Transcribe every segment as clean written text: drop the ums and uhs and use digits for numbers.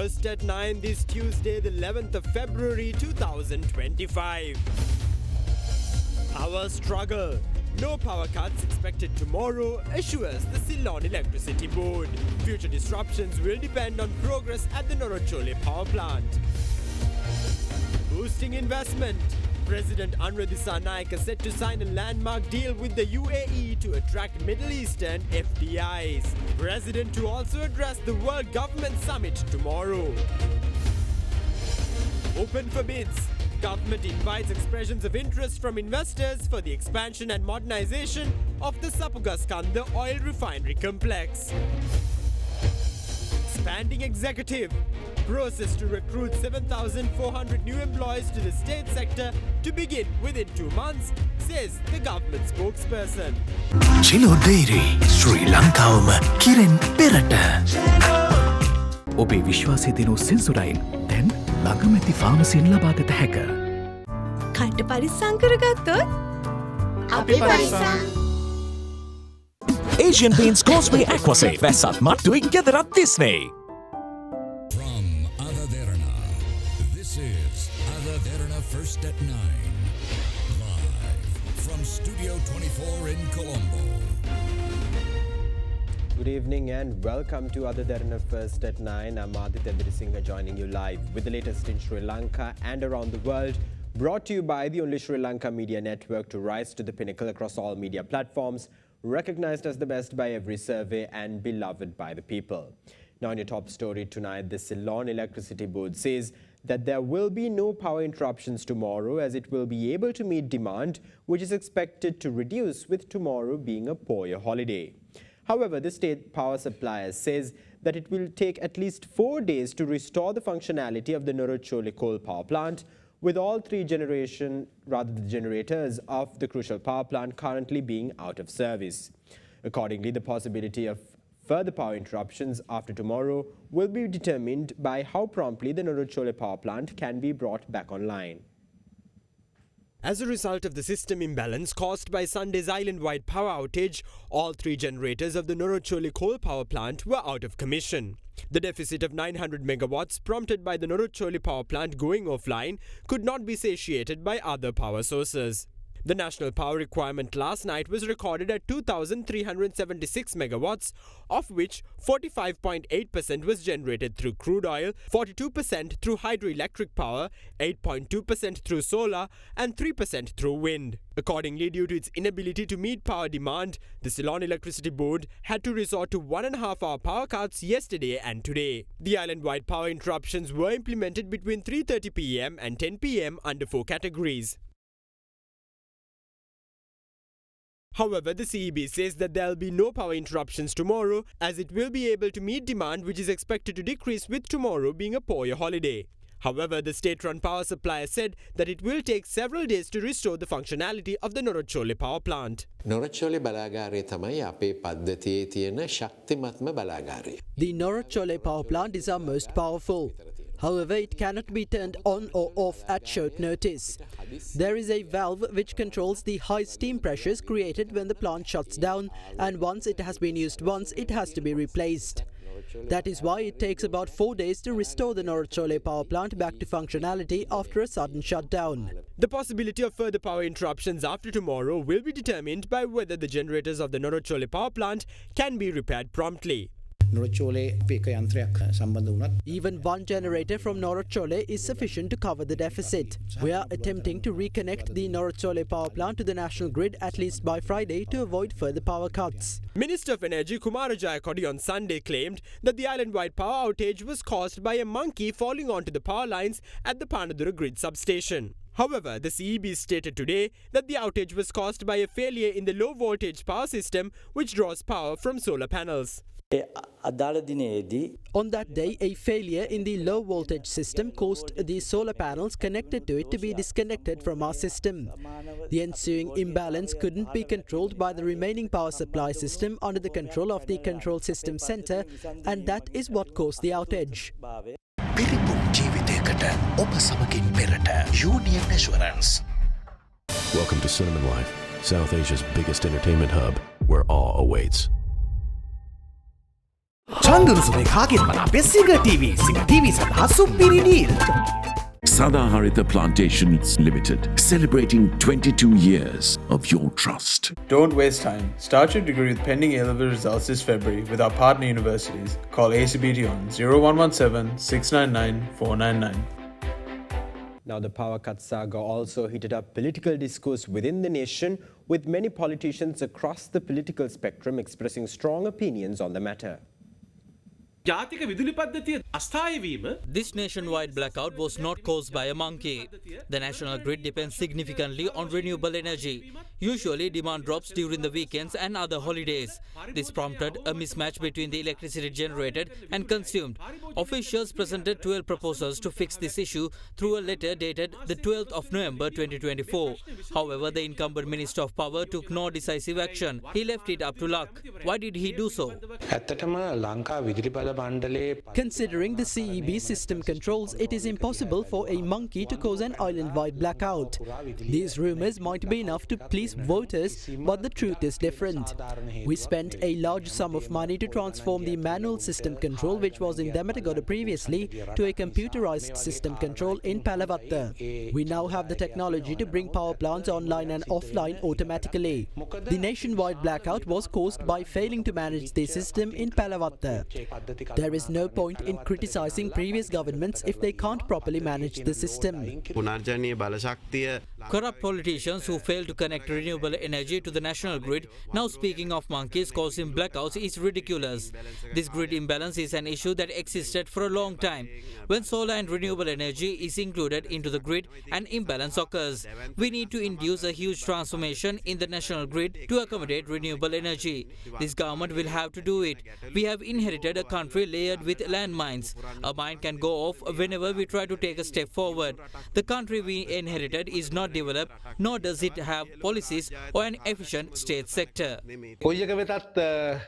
First at 9 this Tuesday, the 11th of February 2025. Power struggle. No power cuts expected tomorrow, assures the Ceylon Electricity Board. Future disruptions will depend on progress at the Norachole power plant. Boosting investment. President Anwar Dissanayake set to sign a landmark deal with the UAE to attract Middle Eastern FDIs. President to also address the World Government Summit tomorrow. Open for bids. Government invites expressions of interest from investors for the expansion and modernization of the Sapugaskanda oil refinery complex. Expanding executive. Process to recruit 7,400 new employees to the state sector to begin within 2 months, says the government spokesperson. Chilo Dairy, Sri Lanka Kiren Perata. Obe Vishwasi Dino Sensodyne, then Lagamati Pharmacy in Labagata Hacker. Kanta Parisan Karagatot? Api Parisan. Asian Paints Causeway Aquasafe. Vesat Mattu together at Disney. From Ada Derana, this is Ada Derana First at 9. Live from Studio 24 in Colombo. Good evening and welcome to Ada Derana First at 9. I'm Aditya Singh joining you live with the latest in Sri Lanka and around the world. Brought to you by the only Sri Lanka media network to rise to the pinnacle across all media platforms, recognized as the best by every survey and beloved by the people. Now in your top story tonight, the Ceylon Electricity Board says that there will be no power interruptions tomorrow as it will be able to meet demand, which is expected to reduce with tomorrow being a Poya holiday. However, the state power supplier says that it will take at least 4 days to restore the functionality of the Norachole coal power plant, with all the generators of the crucial power plant currently being out of service. Accordingly, the possibility of further power interruptions after tomorrow will be determined by how promptly the Norachole power plant can be brought back online. As a result of the system imbalance caused by Sunday's island-wide power outage, all 3 generators of the Norachole coal power plant were out of commission. The deficit of 900 megawatts prompted by the Norachole power plant going offline could not be satiated by other power sources. The national power requirement last night was recorded at 2,376 megawatts, of which 45.8% was generated through crude oil, 42% through hydroelectric power, 8.2% through solar, and 3% through wind. Accordingly, due to its inability to meet power demand, the Ceylon Electricity Board had to resort to 1.5-hour power cuts yesterday and today. The island-wide power interruptions were implemented between 3:30 p.m. and 10 p.m. under 4 categories. However, the CEB says that there will be no power interruptions tomorrow as it will be able to meet demand, which is expected to decrease with tomorrow being a Poya holiday. However, the state-run power supplier said that it will take several days to restore the functionality of the Norachole power plant. Norachole බලාගාරය තමයි අපේ පද්ධතියේ තියෙන ශක්තිමත්ම බලාගාරය. The Norachole power plant is our most powerful. However, it cannot be turned on or off at short notice. There is a valve which controls the high steam pressures created when the plant shuts down, and once it has been used once, it has to be replaced. That is why it takes about 4 days to restore the Norachole power plant back to functionality after a sudden shutdown. The possibility of further power interruptions after tomorrow will be determined by whether the generators of the Norachole power plant can be repaired promptly. Even one generator from Norachole is sufficient to cover the deficit. We are attempting to reconnect the Norachole power plant to the national grid at least by Friday to avoid further power cuts. Minister of Energy Kumara Jayakodi on Sunday claimed that the island-wide power outage was caused by a monkey falling onto the power lines at the Panadura grid substation. However, the CEB stated today that the outage was caused by a failure in the low-voltage power system which draws power from solar panels. On that day, a failure in the low voltage system caused the solar panels connected to it to be disconnected from our system. The ensuing imbalance couldn't be controlled by the remaining power supply system under the control of the Control System Center, and that is what caused the outage. Union Assurance. Welcome to Cinnamon Life, South Asia's biggest entertainment hub, where awe awaits. චන්දුරුසුමේ කාගෙන්ම අපේ සිග TV සඳහා සුපිරි deal. Sadaharita Plantations Limited, celebrating 22 years of your trust. Don't waste time. Start your degree with pending A-level results this February with our partner universities. Call ACBT on 0117 699 499. Now, the power cut saga also heated up political discourse within the nation, with many politicians across the political spectrum expressing strong opinions on the matter. This nationwide blackout was not caused by a monkey. The national grid depends significantly on renewable energy. Usually, demand drops during the weekends and other holidays. This prompted a mismatch between the electricity generated and consumed. Officials presented 12 proposals to fix this issue through a letter dated the 12th of November 2024. However, the incumbent Minister of Power took no decisive action. He left it up to luck. Why did he do so? Considering the CEB system controls, it is impossible for a monkey to cause an island-wide blackout. These rumours might be enough to please voters, but the truth is different. We spent a large sum of money to transform the manual system control, which was in Dematagorda previously, to a computerized system control in Palavatta. We now have the technology to bring power plants online and offline automatically. The nationwide blackout was caused by failing to manage the system in Palavatta. There is no point in criticizing previous governments if they can't properly manage the system. Corrupt politicians who fail to connect renewable energy to the national grid, now speaking of monkeys causing blackouts, is ridiculous. This grid imbalance is an issue that existed for a long time. When solar and renewable energy is included into the grid, an imbalance occurs. We need to induce a huge transformation in the national grid to accommodate renewable energy. This government will have to do it. We have inherited a country layered with landmines. A mine can go off whenever we try to take a step forward. The country we inherited is not developed, nor does it have policies or an efficient state sector. The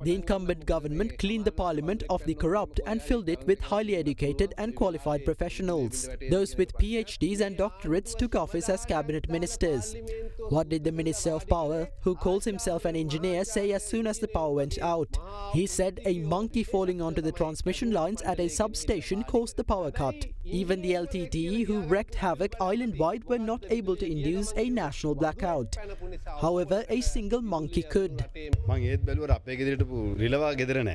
incumbent government cleaned the parliament of the corrupt and filled it with highly educated and qualified professionals. Those with PhDs and doctorates took office as cabinet ministers. What did the Minister of Power, who calls himself an engineer, say as soon as the power went out? He said a monkey falling onto the transmission lines at a substation caused the power cut. Even the LTTE, who wreaked havoc island-wide, were not able to induce a national blackout. However, a single monkey could.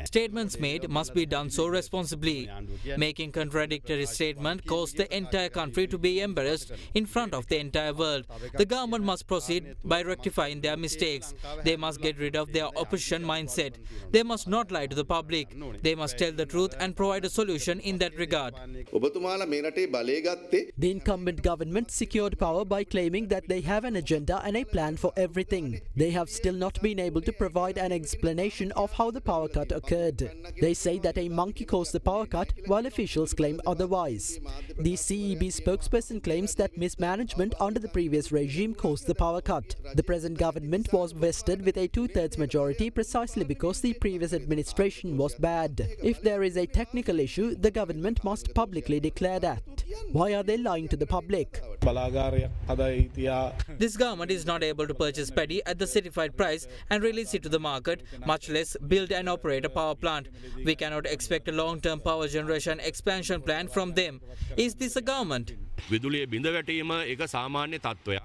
Statements made must be done so responsibly. Making contradictory statements caused the entire country to be embarrassed in front of the entire world. The government must proceed by rectifying their mistakes. They must get rid of their opposition mindset. They must not lie to the public. They must tell the truth and provide a solution in that regard. The incumbent government secured power by claiming that they have an agenda and a plan for everything. They have still not been able to provide an explanation of how the power cut occurred. They say that a monkey caused the power cut, while officials claim otherwise. The CEB spokesperson claims that mismanagement under the previous regime caused the power cut. The present government was vested with a 2/3 majority precisely because the previous administration was bad. If there is a technical issue, the government must publicly declare that. Why are they lying to the public? This government is not able to purchase paddy at the certified price and release it to the market, much less build and operate a power plant. We cannot expect a long-term power generation expansion plan from them. Is this a government?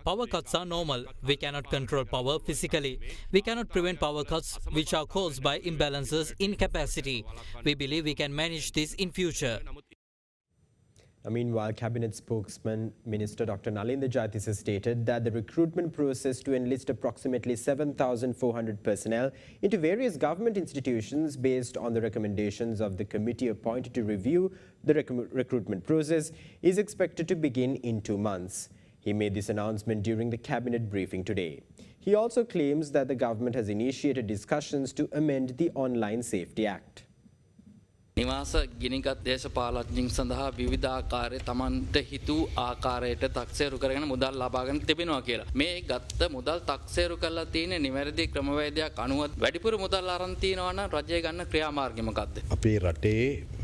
Power cuts are normal. We cannot control power physically. We cannot prevent power cuts which are caused by imbalances in capacity. We believe we can manage this in future. Meanwhile, Cabinet spokesman Minister Dr. Nalinda Jayatissa stated that the recruitment process to enlist approximately 7,400 personnel into various government institutions based on the recommendations of the committee appointed to review the recruitment process is expected to begin in 2 months. He made this announcement during the Cabinet briefing today. He also claims that the government has initiated discussions to amend the Online Safety Act. නිවාස ගිනිගත් දේශපාලඥයින් සඳහා විවිධාකාරයේ තමන්ට හිතු ආකාරයට තක්සේරු කරගෙන මුදල් ලබාගෙන තිබෙනවා කියලා. මේ ගත්ත මුදල් තක්සේරු කරලා තියෙන නිවැරදි ක්‍රමවේදයක් අනුව වැඩිපුර මුදල් අරන් තියනවා නම් රජය ගන්න ක්‍රියාමාර්ගය මොකක්ද? අපේ රටේ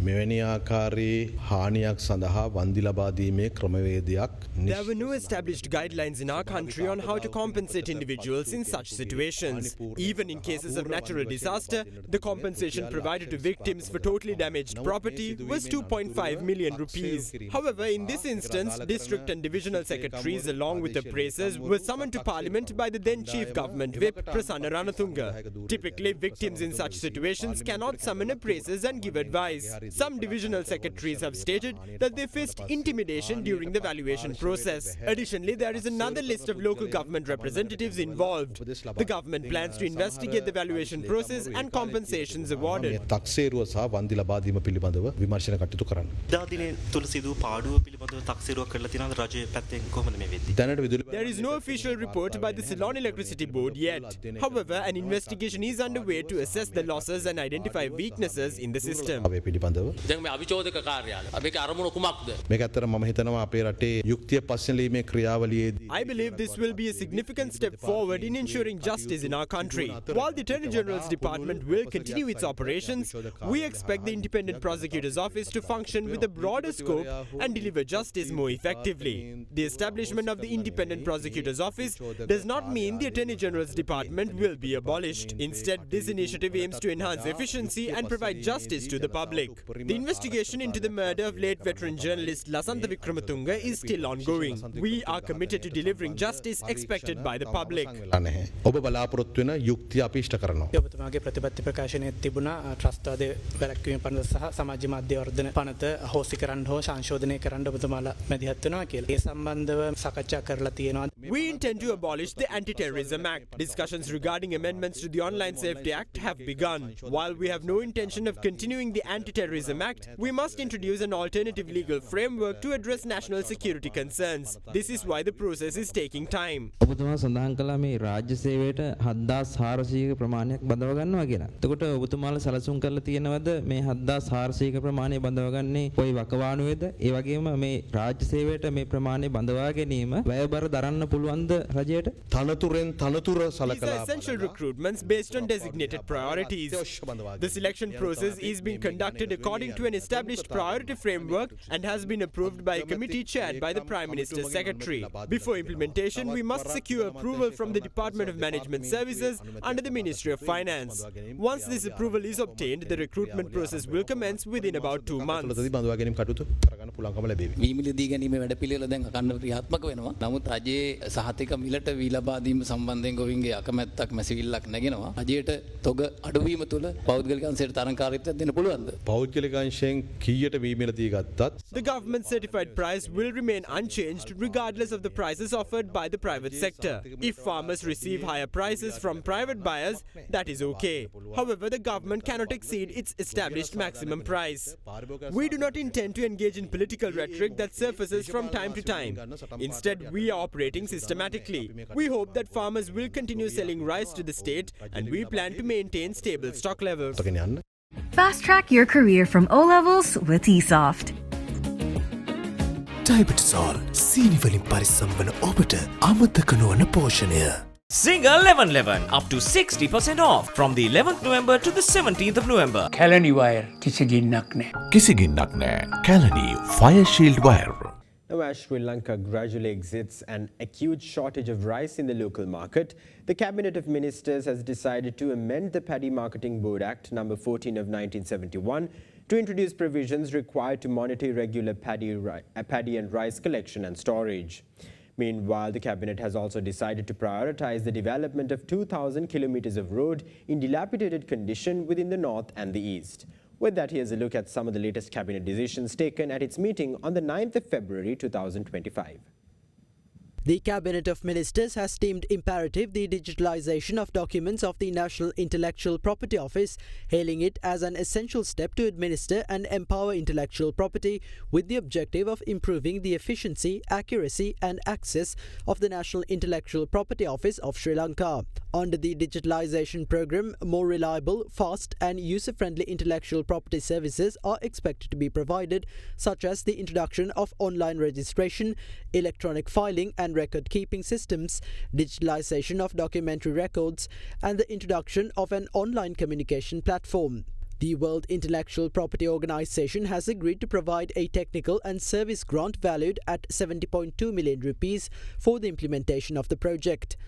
මෙවැනි ආකාරයේ හානියක් සඳහා වන්දි ලබා දීමේ ක්‍රමවේදයක් There were no established guidelines in our country on how to compensate individuals in such situations. Even in cases of natural disaster, the compensation provided to victims for totally damaged property was 2.5 million rupees. However, in this instance, district and divisional secretaries along with appraisers were summoned to parliament by the then chief government whip Prasanna Ranatunga. Typically, victims in such situations cannot summon appraisers and give advice. Some divisional secretaries have stated that they faced intimidation during the valuation process. Additionally, there is another list of local government representatives involved. The government plans to investigate the valuation process and compensations awarded. තක්සේරුව සහ වන්දි ලබා දීම පිළිබඳව විමර්ශන කටයුතු කරන්න. දාදිනේ තුල සිදු පාඩුව පිළිබඳව තක්සේරුවක් කරලා තියෙනවා රජයේ පැත්තෙන් කොහොමද මේ වෙන්නේ? දැනට විදුලි There is no official report by the Ceylon Electricity Board yet. However, an investigation is underway to assess the losses and identify weaknesses in the system. පිළිබඳව දැන් මේ අවිචෝදක කාර්යාලය අපේ අරමුණ කුමක්ද? මේක ඇත්තට මම හිතනවා අපේ රටේ යුක්තිය පස්සෙලීමේ ක්‍රියාවලියේදී I believe this will be a significant step forward in ensuring justice in our country. While the Attorney General's Department will continue its operations, we expect the Independent Prosecutor's Office to function with a broader scope and deliver justice more effectively. The establishment of the Independent Prosecutor's Office does not mean the Attorney General's Department will be abolished. Instead, this initiative aims to enhance efficiency and provide justice to the public. The investigation into the murder of late veteran journalist Lasantha Wickramatunga is still ongoing. We are committed to delivering justice expected by the public. ඔබ බලාපොරොත්තු වෙන යුක්තිය අපි ඉෂ්ට කරනවා. ඔබතුමාගේ ප්‍රතිපත්ති ප්‍රකාශනයේ තිබුණා ත්‍රස්තවාදී වැළැක්වීම පනත සහ සමාජ මාධ්‍ය වර්ධන පනත අහෝසි කරන්න හෝ සංශෝධනය කරන්න ඔබතුමාලා මැදිහත් වෙනවා කියලා. ඒ සම්බන්ධව සාකච්ඡා කරලා තියෙනවා. We intend to abolish the Anti-Terrorism Act. Discussions regarding amendments to the Online Safety Act have begun. While we have no intention of continuing the Anti-Terrorism Act, we must introduce an alternative legal framework to address national security concerns. This is why the process is taking time. ඔබතුමා සඳහන් කළා මේ රාජ්‍ය සේවයට 7400ක ප්‍රමාණයක් බඳව ගන්නවා කියලා. එතකොට ඔබතුමාලා සැලසුම් කරලා තියෙනවද මේ 7400ක ප්‍රමාණය බඳවගන්නේ කොයි වකවානුවේද? ඒ වගේම මේ රාජ්‍ය සේවයට මේ ප්‍රමාණය බඳවා ගැනීම වැයබර දරන්න පුළුවන්ද රජයට? තනතුරෙන් තනතුර These සලකලා are essential recruitments based on designated priorities. The selection process is being conducted according to an established priority framework and has been approved by a committee chaired by the Prime Minister's Secretary. Before implementation, we must secure approval from the Department of Management Services under the Ministry of Finance. Once this approval is obtained, the recruitment process will commence within about 2 months. බඳවා ගැනීම කටයුතු කරගන්න පුළුවන්කම ලැබෙවි. වීමිල දී ගැනීමේ වැඩපිළිවෙල දැන් අකණ්ඩව ක්‍රියාත්මක වෙනවා. නමුත් රජයේ සහතික මිලට වී ලබා දීම සම්බන්ධයෙන් ගොවින්ගේ අකමැත්තක් මැසිවිල්ලක් නැගෙනවා. රජයට තොග අඩුවීම තුළ පෞද්ගලික අංශයට තරංකාරීත්වයක් දෙන්න පුළුවන්ද? පෞද්ගලික අංශයෙන් කීයට වීමිල දී ගත්තත් The government certified price will remain unchanged regardless of the prices offered by the private sector. If farmers receive higher prices from private buyers, that is okay. However, the government cannot exceed its established maximum price. We do not intend to engage in political rhetoric that surfaces from time to time. Instead, we are operating systematically. We hope that farmers will continue selling rice to the state and we plan to maintain stable stock levels. Fast track your career from O levels with eSoft. ඩයබටිසෝල් සීනි වලින් පරිස්සම් වන ඔබට අමතක නොවන පෝෂණය. Single 1111 up to 60% off from the 11th November to the 17th of November. Kalani wire කිසිගින්නක් නැහැ. කිසිගින්නක් නැහැ. Kalani Fire Shield Wire. Now, as Sri Lanka gradually exits an acute shortage of rice in the local market, the Cabinet of Ministers has decided to amend the Paddy Marketing Board Act No. 14 of 1971 to introduce provisions required to monitor irregular paddy and rice collection and storage. Meanwhile, the Cabinet has also decided to prioritize the development of 2,000 kilometers of road in dilapidated condition within the north and the east. With that, here's a look at some of the latest Cabinet decisions taken at its meeting on the 9th of February 2025. The Cabinet of Ministers has deemed imperative the digitalization of documents of the National Intellectual Property Office, hailing it as an essential step to administer and empower intellectual property with the objective of improving the efficiency, accuracy and access of the National Intellectual Property Office of Sri Lanka. Under the digitalization program, more reliable, fast and user-friendly intellectual property services are expected to be provided, such as the introduction of online registration, electronic filing and record-keeping systems, digitalization of documentary records, and the introduction of an online communication platform. The World Intellectual Property Organization has agreed to provide a technical and service grant valued at 70.2 million rupees for the implementation of the project.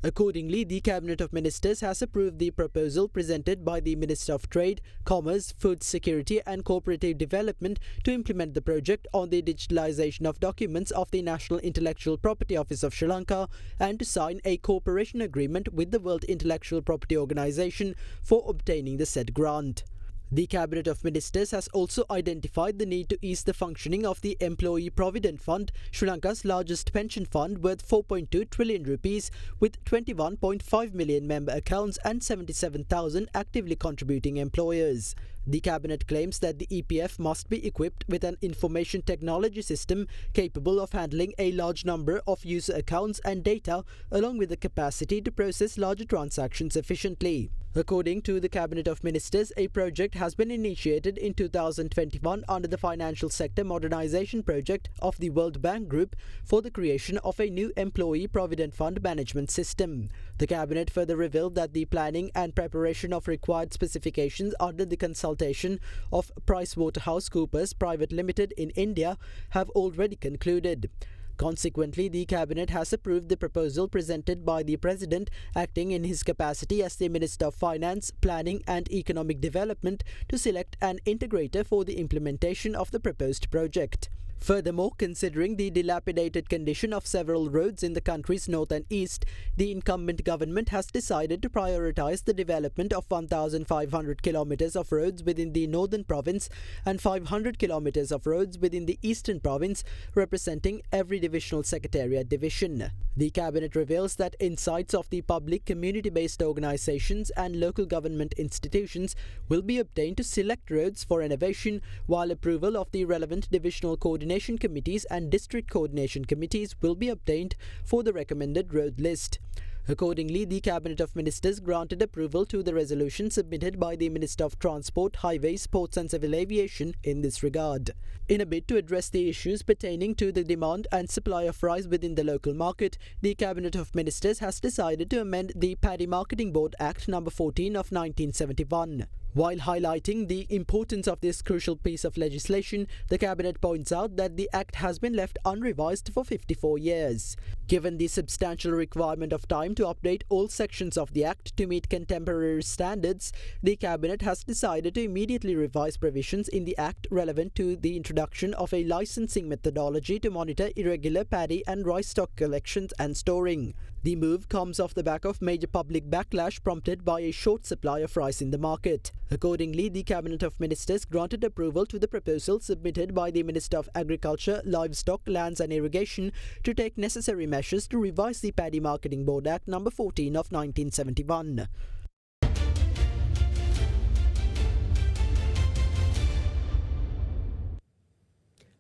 Accordingly, the Cabinet of Ministers has approved the proposal presented by the Minister of Trade, Commerce, Food Security and Cooperative Development to implement the project on the digitalization of documents of the National Intellectual Property Office of Sri Lanka and to sign a cooperation agreement with the World Intellectual Property Organization for obtaining the said grant. The Cabinet of Ministers has also identified the need to ease the functioning of the Employee Provident Fund, Sri Lanka's largest pension fund worth 4.2 trillion rupees with 21.5 million member accounts and 77,000 actively contributing employers. The Cabinet claims that the EPF must be equipped with an information technology system capable of handling a large number of user accounts and data, along with the capacity to process larger transactions efficiently. According to the Cabinet of Ministers, a project has been initiated in 2021 under the Financial Sector Modernization Project of the World Bank Group for the creation of a new Employee Provident Fund management system. The Cabinet further revealed that the planning and preparation of required specifications under the consultation of PricewaterhouseCoopers Private Limited in India have already concluded. Consequently, the Cabinet has approved the proposal presented by the President, acting in his capacity as the Minister of Finance, Planning and Economic Development, to select an integrator for the implementation of the proposed project. Furthermore, considering the dilapidated condition of several roads in the country's north and east, the incumbent government has decided to prioritize the development of 1,500 kilometers of roads within the northern province and 500 kilometers of roads within the eastern province, representing every divisional secretariat division. The Cabinet reveals that insights of the public community-based organizations and local government institutions will be obtained to select roads for renovation, while approval of the relevant divisional coordination committees and district coordination committees will be obtained for the recommended road list. Accordingly, the Cabinet of Ministers granted approval to the resolution submitted by the Minister of Transport, Highways, Ports and Civil Aviation in this regard. In a bid to address the issues pertaining to the demand and supply of rice within the local market, the Cabinet of Ministers has decided to amend the Paddy Marketing Board Act No. 14 of 1971. While highlighting the importance of this crucial piece of legislation, the Cabinet points out that the Act has been left unrevised for 54 years. Given the substantial requirement of time to update all sections of the Act to meet contemporary standards, the Cabinet has decided to immediately revise provisions in the Act relevant to the introduction of a licensing methodology to monitor irregular paddy and rice stock collections and storing. The move comes off the back of major public backlash prompted by a short supply of rice in the market. Accordingly, the Cabinet of Ministers granted approval to the proposal submitted by the Minister of Agriculture, Livestock, Lands and Irrigation to take necessary measures to revise the Paddy Marketing Board Act No. 14 of 1971.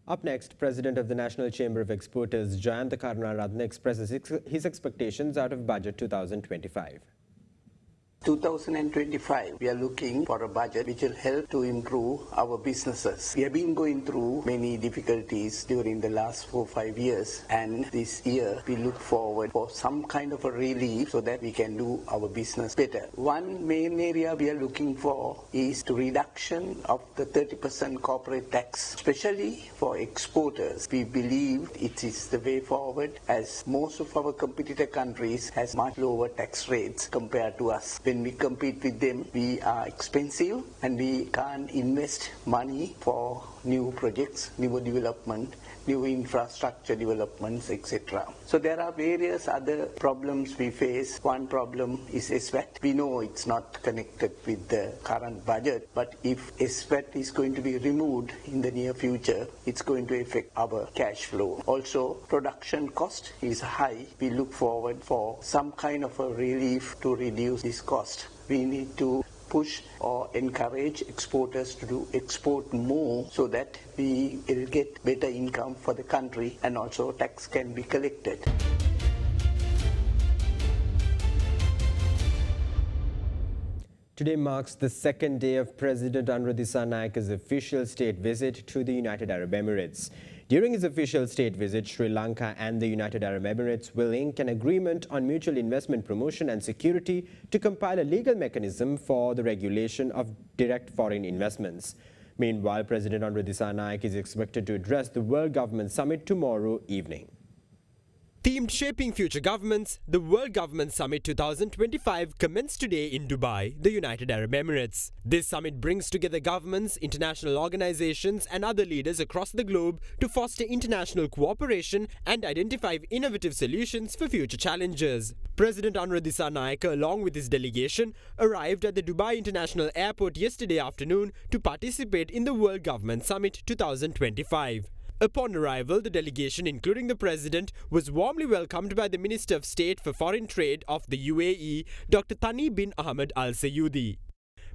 Up next, President of the National Chamber of Exporters, Jayantha Karunaratne, expresses his expectations out of Budget 2025. 2025, we are looking for a budget which will help to improve our businesses. We have been going through many difficulties during the last 4-5 years, and this year we look forward for some kind of a relief so that we can do our business better. One main area we are looking for is the reduction of the 30% corporate tax, especially for exporters. We believe it is the way forward, as most of our competitor countries has much lower tax rates compared to us. When we compete with them, we are expensive and we can't invest money for new projects, new development new infrastructure developments, etc. So there are various other problems we face. One problem is SVAT. We know it's not connected with the current budget, but if SVAT is going to be removed in the near future, it's going to affect our cash flow. Also, production cost is high. We look forward for some kind of a relief to reduce this cost. We need to push or encourage exporters to export more so that we will get better income for the country and also tax can be collected. Today marks the second day of President Anura Dissanayaka's official state visit to the United Arab Emirates. During his official state visit, Sri Lanka and the United Arab Emirates will ink an agreement on mutual investment promotion and security to compile a legal mechanism for the regulation of direct foreign investments. Meanwhile, President Anura Dissanayaka is expected to address the World Government Summit tomorrow evening. Themed Shaping Future Governments, the World Government Summit 2025 commenced today in Dubai, the United Arab Emirates. This summit brings together governments, international organizations and other leaders across the globe to foster international cooperation and identify innovative solutions for future challenges. President Anura Dissanayaka, along with his delegation, arrived at the Dubai International Airport yesterday afternoon to participate in the World Government Summit 2025. Upon arrival, the delegation, including the President, was warmly welcomed by the Minister of State for Foreign Trade of the UAE, Dr. Thani bin Ahmed Al Sayudi.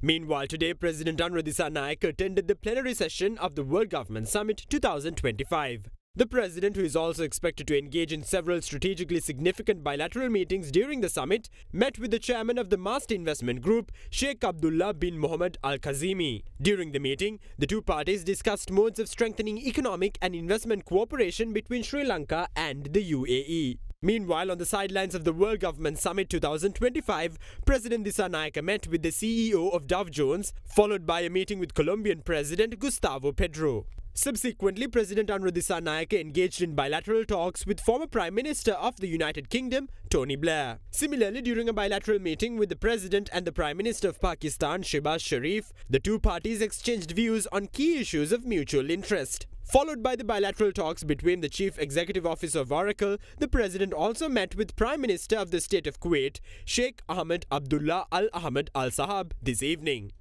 Meanwhile, today, President Anura Dissanayaka attended the plenary session of the World Government Summit 2025. The President, who is also expected to engage in several strategically significant bilateral meetings during the summit, met with the chairman of the Master Investment Group, Sheikh Abdullah bin Mohammed Al Kazimi. During the meeting, the two parties discussed modes of strengthening economic and investment cooperation between Sri Lanka and the UAE. Meanwhile, on the sidelines of the World Government Summit 2025, President Dissanayaka met with the CEO of Dow Jones, followed by a meeting with Colombian President Gustavo Petro. Subsequently, President Anura Dissanayaka engaged in bilateral talks with former Prime Minister of the United Kingdom, Tony Blair. Similarly, during a bilateral meeting with the President and the Prime Minister of Pakistan, Shehbaz Sharif, the two parties exchanged views on key issues of mutual interest. Followed by the bilateral talks between the Chief Executive Officer of Oracle, the President also met with Prime Minister of the State of Kuwait, Sheikh Ahmed Abdullah Al Ahmed Al Sahab, this evening.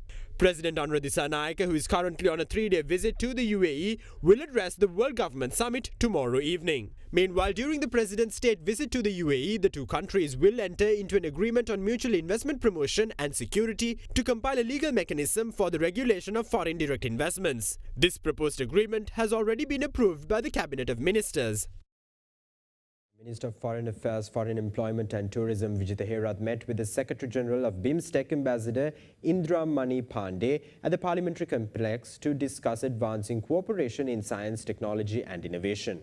President Anura Dissanayaka, who is currently on a 3-day visit to the UAE, will address the World Government Summit tomorrow evening. Meanwhile, during the President's state visit to the UAE, the two countries will enter into an agreement on mutual investment promotion and security to compile a legal mechanism for the regulation of foreign direct investments. This proposed agreement has already been approved by the Cabinet of Ministers. Minister of Foreign Affairs, Foreign Employment and Tourism Vijitha Herath met with the Secretary General of BIMSTEC Ambassador Indra Mani Pandey at the Parliamentary Complex to discuss advancing cooperation in science, technology and innovation.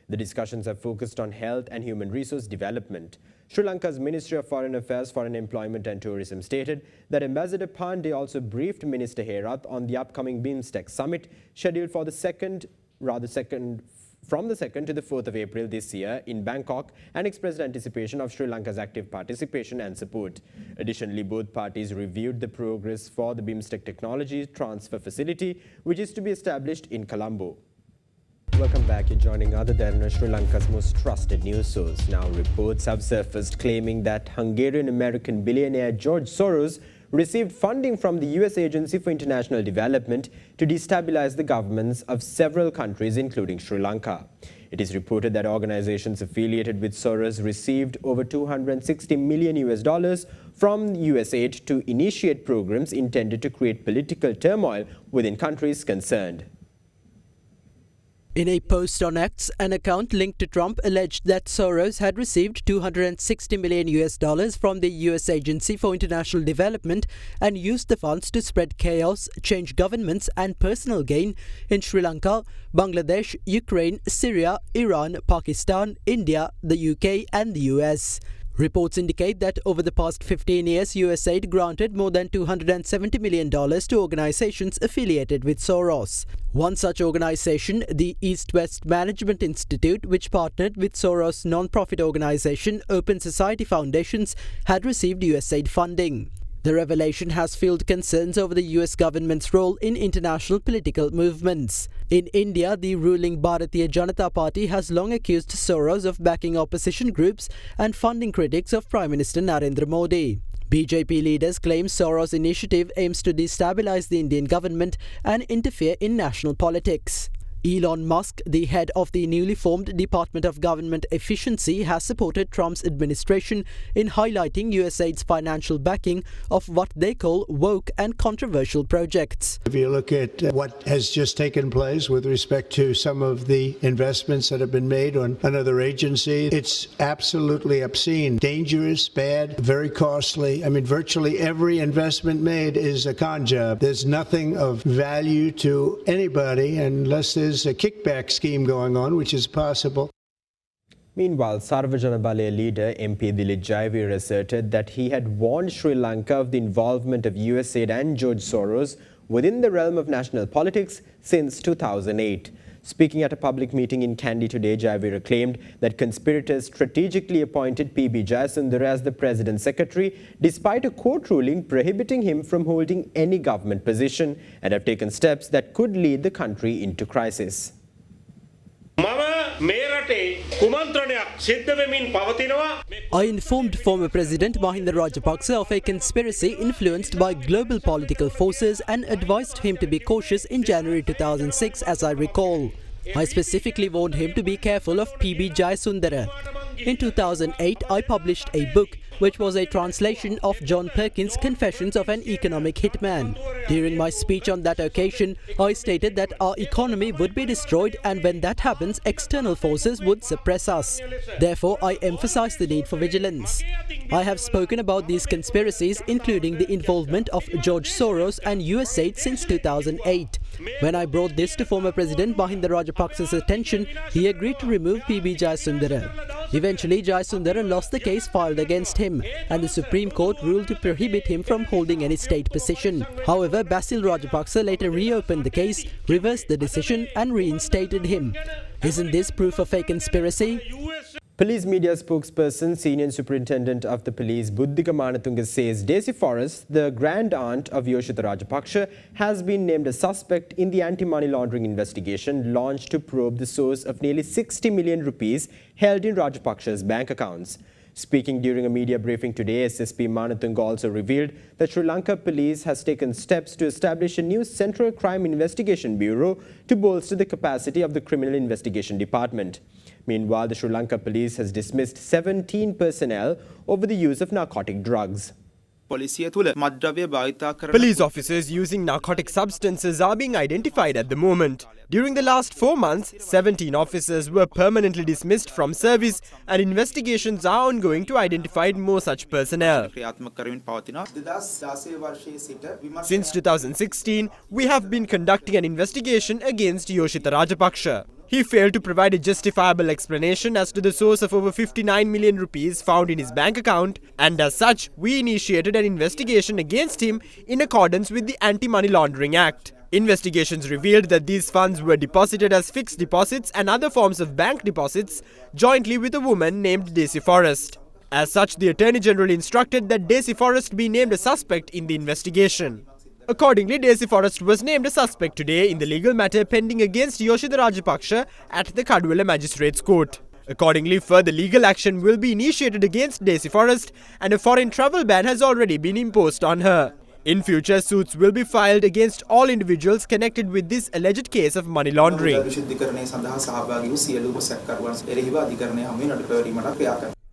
The discussions have focused on health and human resource development. Sri Lanka's Ministry of Foreign Affairs, Foreign Employment and Tourism stated that Ambassador Pandey also briefed Minister Herath on the upcoming BIMSTEC summit scheduled for from the 2nd to the 4th of April this year in Bangkok and expressed anticipation of Sri Lanka's active participation and support. Additionally, both parties reviewed the progress for the BIMSTEC Technology Transfer Facility, which is to be established in Colombo. Welcome back. You're joining Ada Derana, Sri Lanka's most trusted news source. Now, reports have surfaced claiming that Hungarian-American billionaire George Soros received funding from the US Agency for International Development to destabilize the governments of several countries, including Sri Lanka. It is reported that organizations affiliated with Soros received over $260 million from US aid to initiate programs intended to create political turmoil within countries concerned. In a post on X, an account linked to Trump alleged that Soros had received $260 million from the US Agency for International Development and used the funds to spread chaos, change governments and personal gain in Sri Lanka, Bangladesh, Ukraine, Syria, Iran, Pakistan, India, the UK and the US. Reports indicate that over the past 15 years, USAID granted more than $270 million to organizations affiliated with Soros. One such organization, the East-West Management Institute, which partnered with Soros' non-profit organization Open Society Foundations, had received USAID funding. The revelation has fueled concerns over the US government's role in international political movements. In India, the ruling Bharatiya Janata Party has long accused Soros of backing opposition groups and funding critics of Prime Minister Narendra Modi. BJP leaders claim Soros' initiative aims to destabilize the Indian government and interfere in national politics. Elon Musk, the head of the newly formed Department of Government Efficiency, has supported Trump's administration in highlighting USAID's financial backing of what they call woke and controversial projects. If you look at what has just taken place with respect to some of the investments that have been made on another agency, it's absolutely obscene, dangerous, bad, very costly. I mean, virtually every investment made is a con job. There's nothing of value to anybody unless there's a kickback scheme going on, which is possible. Meanwhile, Sarvajana Balaya leader MP Dilip Jayavir asserted that he had warned Sri Lanka of the involvement of USAID and George Soros within the realm of national politics since 2008. Speaking at a public meeting in Kandy today, Jayavir claimed that conspirators strategically appointed PB Jayasundara as the President's secretary despite a court ruling prohibiting him from holding any government position and have taken steps that could lead the country into crisis. I informed former President Mahinda Rajapaksa of a conspiracy influenced by global political forces and advised him to be cautious in January 2006, as I recall. I specifically warned him to be careful of PB Jayasundara. In 2008, I published a book which was a translation of John Perkins' Confessions of an Economic Hitman. During my speech on that occasion, I stated that our economy would be destroyed and when that happens, external forces would suppress us. Therefore, I emphasized the need for vigilance. I have spoken about these conspiracies, including the involvement of George Soros and USAID since 2008. When I brought this to former President Mahinda Rajapaksa's attention, he agreed to remove PB Jayasundara. Eventually, Jayasundara lost the case filed against him, and the Supreme Court ruled to prohibit him from holding any state position. However, Basil Rajapaksa later reopened the case, reversed the decision and reinstated him. Isn't this proof of a conspiracy? Police media spokesperson, Senior Superintendent of the Police Buddhika Manatunga says Daisy Forrest, the grand aunt of Yoshitha Rajapaksa, has been named a suspect in the anti-money laundering investigation launched to probe the source of nearly 60 million rupees held in Rajapaksa's bank accounts. Speaking during a media briefing today, SSP Manatunga also revealed that Sri Lanka Police has taken steps to establish a new Central Crime Investigation Bureau to bolster the capacity of the Criminal Investigation Department. Meanwhile, the Sri Lanka Police has dismissed 17 personnel over the use of narcotic drugs. Police officers using narcotic substances are being identified at the moment. During the last 4 months, 17 officers were permanently dismissed from service and investigations are ongoing to identify more such personnel. Since 2016, we have been conducting an investigation against Yoshitha Rajapaksa. He failed to provide a justifiable explanation as to the source of over 59 million rupees found in his bank account, and as such, we initiated an investigation against him in accordance with the Anti-Money Laundering Act. Investigations revealed that these funds were deposited as fixed deposits and other forms of bank deposits jointly with a woman named Daisy Forrest. As such, the Attorney General instructed that Daisy Forrest be named a suspect in the investigation. Accordingly, Daisy Forrest was named a suspect today in the legal matter pending against Yoshitha Rajapaksa at the Kaduwala Magistrates Court. Accordingly, further legal action will be initiated against Daisy Forrest and a foreign travel ban has already been imposed on her. In future, suits will be filed against all individuals connected with this alleged case of money laundering.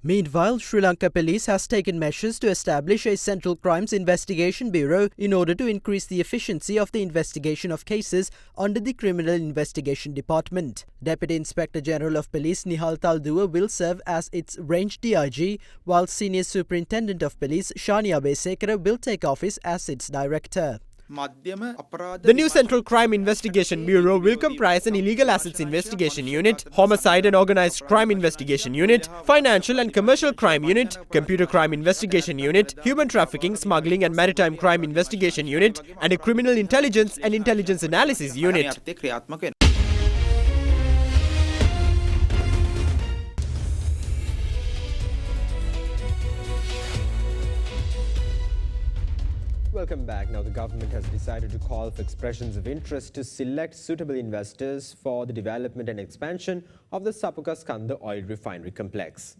Meanwhile, Sri Lanka Police has taken measures to establish a Central Crimes Investigation Bureau in order to increase the efficiency of the investigation of cases under the Criminal Investigation Department. Deputy Inspector General of Police Nihal Talduwa will serve as its range DIG, while Senior Superintendent of Police Shani Abesekara will take office as its director. The new Central Crime Investigation Bureau will comprise an Illegal Assets Investigation Unit, Homicide and Organised Crime Investigation Unit, Financial and Commercial Crime Unit, Computer Crime Investigation Unit, Human Trafficking, Smuggling and Maritime Crime Investigation Unit, and a Criminal Intelligence and Intelligence Analysis Unit. welcome back. Now, the government has decided to call for expressions of interest to select suitable investors for the development and expansion of the Skanda oil refinery complex.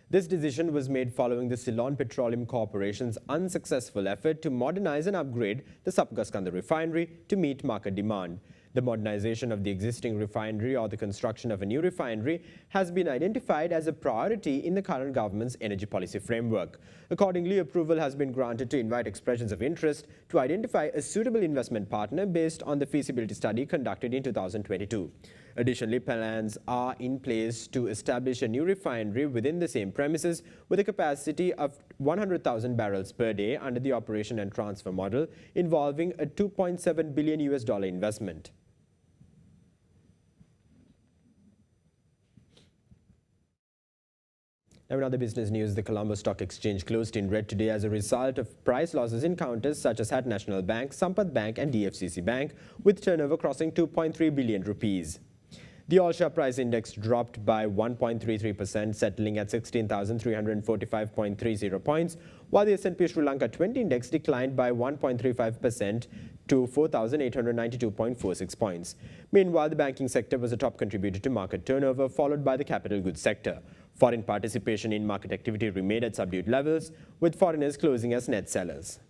This decision was made following the Ceylon Petroleum Corporation's unsuccessful effort to modernize and upgrade the Skanda refinery to meet market demand. The modernization of the existing refinery or the construction of a new refinery has been identified as a priority in the current government's energy policy framework. Accordingly, approval has been granted to invite expressions of interest to identify a suitable investment partner based on the feasibility study conducted in 2022. Additionally, plans are in place to establish a new refinery within the same premises with a capacity of 100,000 barrels per day under the operation and transfer model, involving a $2.7 billion investment. Now, in other business news, the Colombo Stock Exchange closed in red today as a result of price losses in counters such as Hat National Bank, Sampath Bank and DFCC Bank, with turnover crossing 2.3 billion rupees. The all-share price index dropped by 1.33%, settling at 16,345.30 points, while the S&P Sri Lanka 20 index declined by 1.35% to 4,892.46 points. Meanwhile, the banking sector was a top contributor to market turnover, followed by the capital goods sector. Foreign participation in market activity remained at subdued levels, with foreigners closing as net sellers.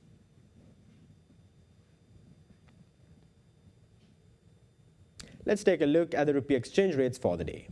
Let's take a look at the rupee exchange rates for the day.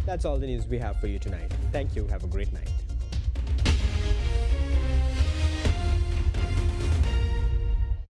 That's all the news we have for you tonight. Thank you. Have a great night.